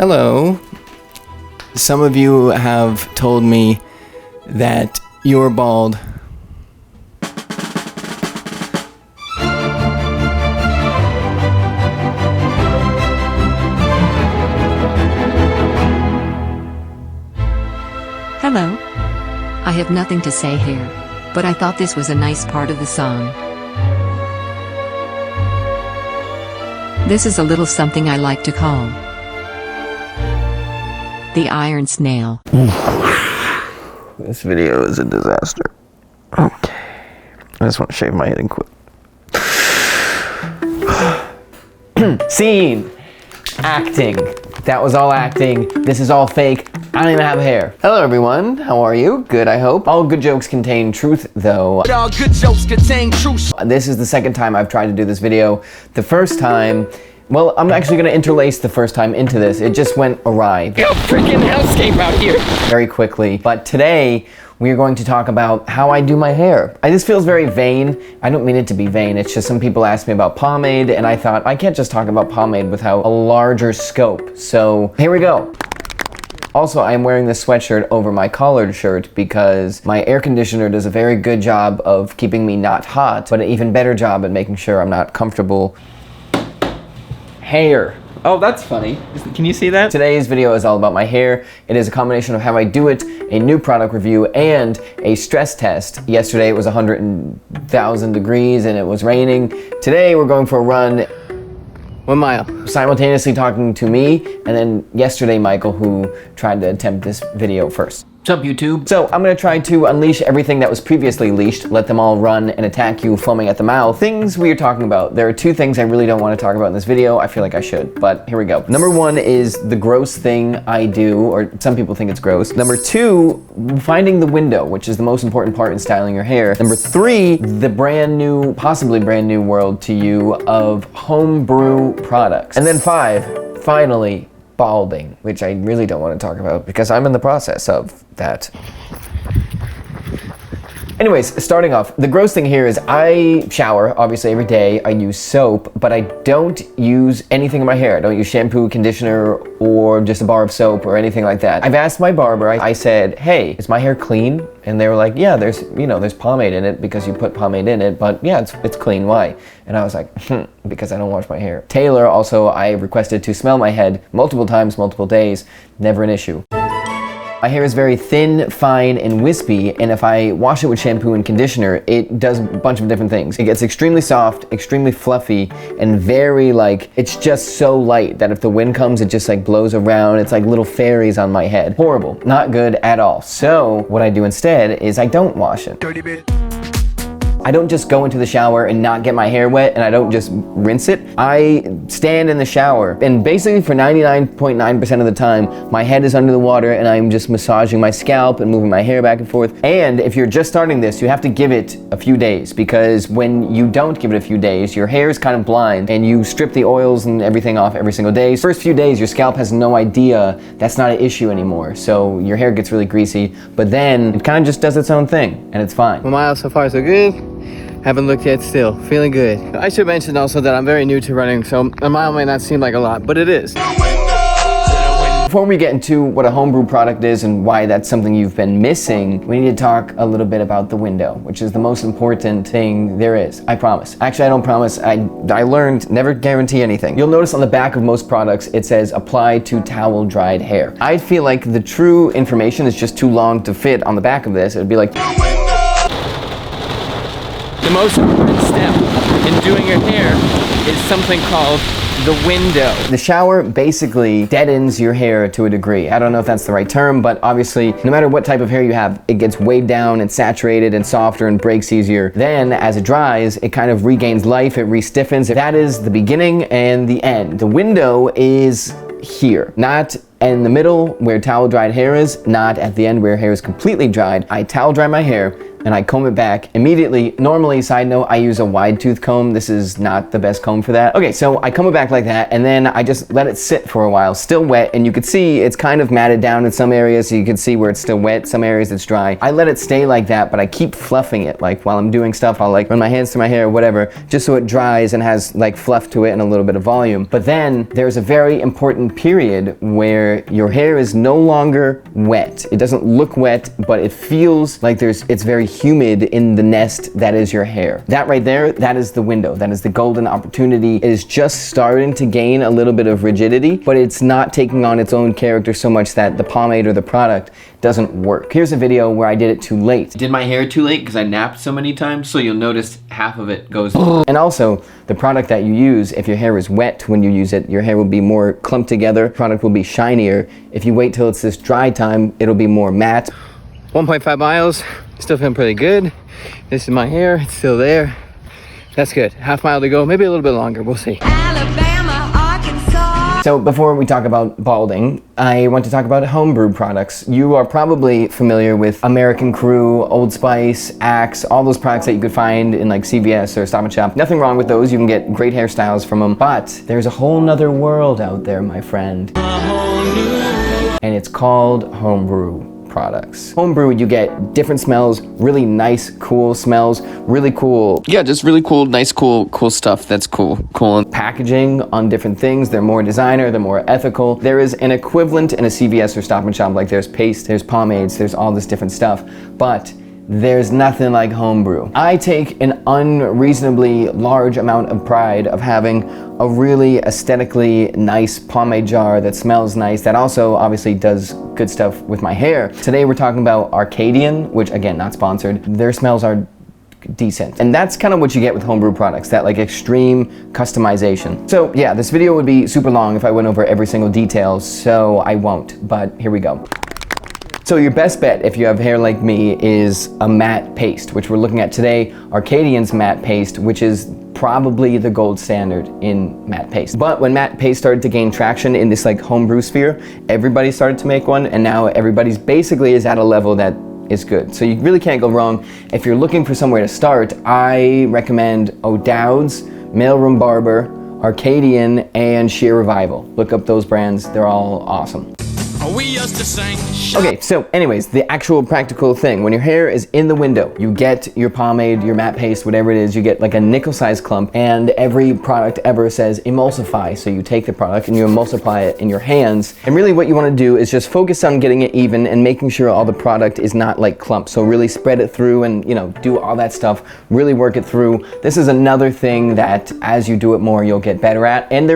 Hello. Some of you have told me that you're bald. Hello. I have nothing to say here, but I thought this was a nice part of the song. This is a little something I like to call the Iron Snail. This video is a disaster. Okay. I just want to shave my head and quit. Scene! Acting. That was all acting. This is all fake. I don't even have hair. Hello everyone, how are you? Good, I hope. All good jokes contain truth though. All good jokes contain truth. This is the second time I've tried to do this video. The first time, well, I'm actually gonna interlace the first time into this. It just went awry. Yo, freaking hellscape out here! Very quickly. But today, we're going to talk about how I do my hair. This feels very vain. I don't mean it to be vain. It's just some people asked me about pomade and I thought I can't just talk about pomade without a larger scope. So here we go. Also, I'm wearing this sweatshirt over my collared shirt because my air conditioner does a very good job of keeping me not hot, but an even better job at making sure I'm not comfortable. Hair. Oh, that's funny. Can you see that? Today's video is all about my hair. It is a combination of how I do it, a new product review, and a stress test. Yesterday it was 100,000 degrees and it was raining. Today we're going for a run. 1 mile. Simultaneously talking to me, and then yesterday Michael, who tried to attempt this video first. What's up, YouTube? So I'm gonna try to unleash everything that was previously leashed, let them all run and attack you, foaming at the mouth. Things we are talking about. There are two things I really don't want to talk about in this video. I feel like I should, but here we go. Number one is the gross thing I do, or some people think it's gross. Number two, finding the window, which is the most important part in styling your hair. Number three, the brand new, possibly brand new world to you of homebrew products. And then five, finally, balding, which I really don't want to talk about because I'm in the process of that. Anyways, starting off, the gross thing here is I shower, obviously, every day. I use soap, but I don't use anything in my hair. I don't use shampoo, conditioner, or just a bar of soap or anything like that. I've asked my barber, I said, hey, is my hair clean? And they were like, yeah, there's pomade in it because you put pomade in it, but yeah, it's clean, why? And I was like, because I don't wash my hair. Taylor also, I requested to smell my head multiple times, multiple days, never an issue. My hair is very thin, fine, and wispy, and if I wash it with shampoo and conditioner, it does a bunch of different things. It gets extremely soft, extremely fluffy, and very it's just so light that if the wind comes, it just blows around. It's like little fairies on my head. Horrible, not good at all. So what I do instead is I don't wash it. Dirty bit. I don't just go into the shower and not get my hair wet, and I don't just rinse it. I stand in the shower, and basically for 99.9% of the time, my head is under the water and I'm just massaging my scalp and moving my hair back and forth. And if you're just starting this, you have to give it a few days, because when you don't give it a few days, your hair is kind of blind and you strip the oils and everything off every single day. First few days, your scalp has no idea that's not an issue anymore. So your hair gets really greasy, but then it kind of just does its own thing and it's fine. 1 mile so far so good. Haven't looked yet still. Feeling good. I should mention also that I'm very new to running, so a mile might not seem like a lot, but it is. Before we get into what a homebrew product is and why that's something you've been missing, we need to talk a little bit about the window, which is the most important thing there is. I promise. Actually, I don't promise. I learned never guarantee anything. You'll notice on the back of most products, it says apply to towel dried hair. I feel like the true information is just too long to fit on the back of this. It'd be like, the most important step in doing your hair is something called the window. The shower basically deadens your hair to a degree. I don't know if that's the right term, but obviously, no matter what type of hair you have, it gets weighed down and saturated and softer and breaks easier. Then, as it dries, it kind of regains life, it re-stiffens. That is the beginning and the end. The window is here, not in the middle where towel dried hair is, not at the end where hair is completely dried. I towel dry my hair, and I comb it back immediately. Normally, side note, I use a wide tooth comb. This is not the best comb for that. Okay, so I comb it back like that, and then I just let it sit for a while, still wet, and you can see it's kind of matted down in some areas, so you can see where it's still wet, some areas it's dry. I let it stay like that, but I keep fluffing it. Like while I'm doing stuff, I'll like run my hands through my hair or whatever, just so it dries and has like fluff to it and a little bit of volume. But then there's a very important period where your hair is no longer wet. It doesn't look wet, but it feels like it's very humid in the nest that is your hair. That right there, that is the window. That is the golden opportunity. It is just starting to gain a little bit of rigidity, but it's not taking on its own character so much that the pomade or the product doesn't work. Here's a video where I did it too late. Did my hair too late because I napped so many times, so you'll notice half of it goes. And also, the product that you use, if your hair is wet when you use it, your hair will be more clumped together, product will be shinier. If you wait till it's this dry time, it'll be more matte. 1.5 miles, still feeling pretty good. This is my hair, it's still there. That's good, half mile to go, maybe a little bit longer, we'll see. So before we talk about balding, I want to talk about homebrew products. You are probably familiar with American Crew, Old Spice, Axe, all those products that you could find in like CVS or Stop & Shop. Nothing wrong with those, you can get great hairstyles from them, but there's a whole nother world out there, my friend. And it's called homebrew products. Homebrew, you get different smells, really nice, cool smells, really cool. Yeah, just really cool, nice, cool stuff that's cool. Packaging on different things. They're more designer, they're more ethical. There is an equivalent in a CVS or Stop & Shop, like there's paste, there's pomades, there's all this different stuff, but there's nothing like homebrew. I take an unreasonably large amount of pride of having a really aesthetically nice pomade jar that smells nice, that also obviously does good stuff with my hair. Today we're talking about Arcadian, which again, not sponsored. Their smells are decent. And that's kind of what you get with homebrew products, that like extreme customization. So yeah, this video would be super long if I went over every single detail, so I won't, but here we go. So your best bet if you have hair like me is a matte paste, which we're looking at today, Arcadian's matte paste, which is probably the gold standard in matte paste. But when matte paste started to gain traction in this like homebrew sphere, everybody started to make one, and now everybody's basically is at a level that is good. So you really can't go wrong. If you're looking for somewhere to start, I recommend O'Dowd's, Mailroom Barber, Arcadian, and Sheer Revival. Look up those brands, they're all awesome. We used to sing. Okay, so anyways, the actual practical thing. When your hair is in the window, you get your pomade, your matte paste, whatever it is, you get like a nickel-sized clump, and every product ever says emulsify. So you take the product and you emulsify it in your hands. And really what you want to do is just focus on getting it even and making sure all the product is not like clumps. So really spread it through and, you know, do all that stuff, really work it through. This is another thing that as you do it more, you'll get better at. And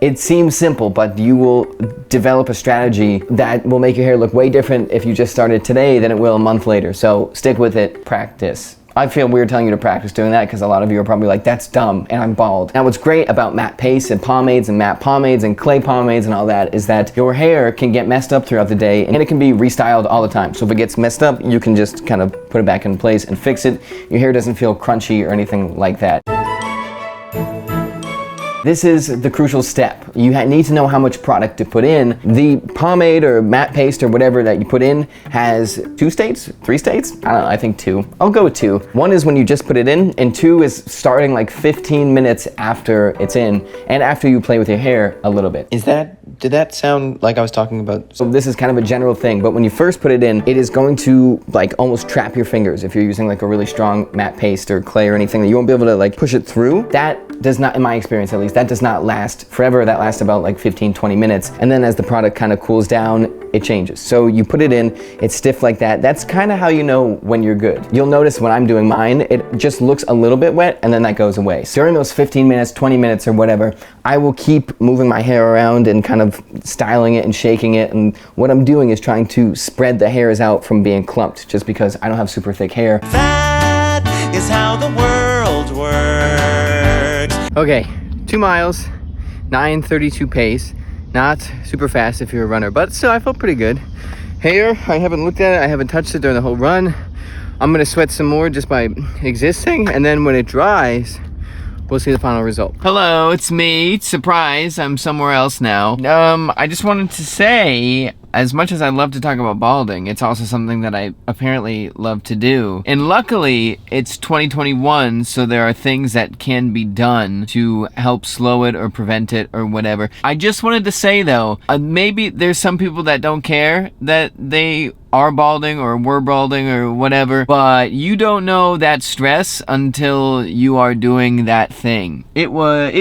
it seems simple, but you will develop a strategy that will make your hair look way different if you just started today than it will a month later. So stick with it, practice. I feel weird telling you to practice doing that because a lot of you are probably like, that's dumb, and I'm bald. Now what's great about matte pastes and pomades and matte pomades and clay pomades and all that is that your hair can get messed up throughout the day and it can be restyled all the time. So if it gets messed up, you can just kind of put it back in place and fix it. Your hair doesn't feel crunchy or anything like that. This is the crucial step. You need to know how much product to put in. The pomade or matte paste or whatever that you put in has 2 states, 3 states? I don't know, I think 2. I'll go with 2. 1 is when you just put it in, and 2 is starting like 15 minutes after it's in, and after you play with your hair a little bit. Did that sound like I was talking about? So this is kind of a general thing, but when you first put it in, it is going to like almost trap your fingers if you're using like a really strong matte paste or clay or anything, that you won't be able to like push it through. That does not, in my experience at least, that does not last forever. That lasts about like 15-20 minutes, and then as the product kind of cools down, it changes. So you put it in, it's stiff like that. That's kind of how you know when you're good. You'll notice when I'm doing mine, it just looks a little bit wet and then that goes away. So during those 15 minutes, 20 minutes or whatever, I will keep moving my hair around and kind of styling it and shaking it, and what I'm doing is trying to spread the hairs out from being clumped, just because I don't have super thick hair. That is how the world works. Okay, 2 miles, 9:32 pace. Not super fast if you're a runner, but still I felt pretty good. Hair, I haven't looked at it, I haven't touched it during the whole run. I'm gonna sweat some more just by existing, and then when it dries, we'll see the final result. Hello, it's me. Surprise, I'm somewhere else now. I just wanted to say, as much as I love to talk about balding, it's also something that I apparently love to do. And luckily, it's 2021, so there are things that can be done to help slow it or prevent it or whatever. I just wanted to say though, maybe there's some people that don't care that they are balding or were balding or whatever, but you don't know that stress until you are doing that thing. It was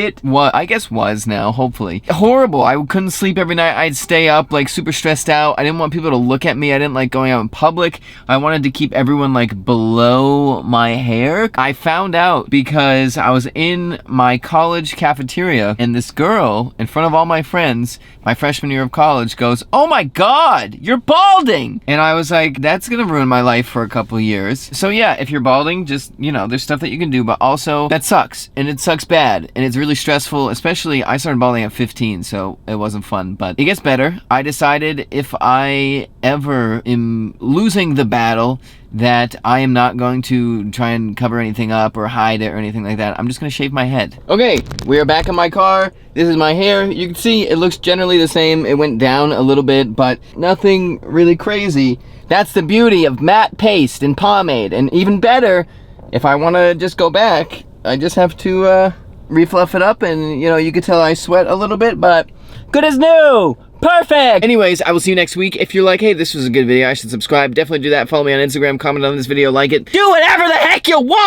I guess was now, hopefully. Horrible. I couldn't sleep every night. I'd stay up like super stressed out. I didn't want people to look at me. I didn't like going out in public. I wanted to keep everyone like below my hair. I found out because I was in my college cafeteria and this girl in front of all my friends, my freshman year of college, goes, "Oh my God, you're balding!" And I was like, that's gonna ruin my life for a couple years. So yeah, if you're balding, just, you know, there's stuff that you can do, but also that sucks, and it sucks bad, and it's really stressful. Especially, I started balding at 15, so it wasn't fun, but it gets better. I decided if I ever am losing the battle, that I am not going to try and cover anything up or hide it or anything like that. I'm just gonna shave my head. Okay, we are back in my car. This is my hair. You can see it looks generally the same. It went down a little bit, but nothing really crazy. That's the beauty of matte paste and pomade. And even better, if I wanna just go back, I just have to refluff it up, and you know, you can tell I sweat a little bit, but good as new. Perfect! Anyways, I will see you next week. If you're like, hey, this was a good video, I should subscribe. Definitely do that. Follow me on Instagram, comment on this video, like it. Do whatever the heck you want!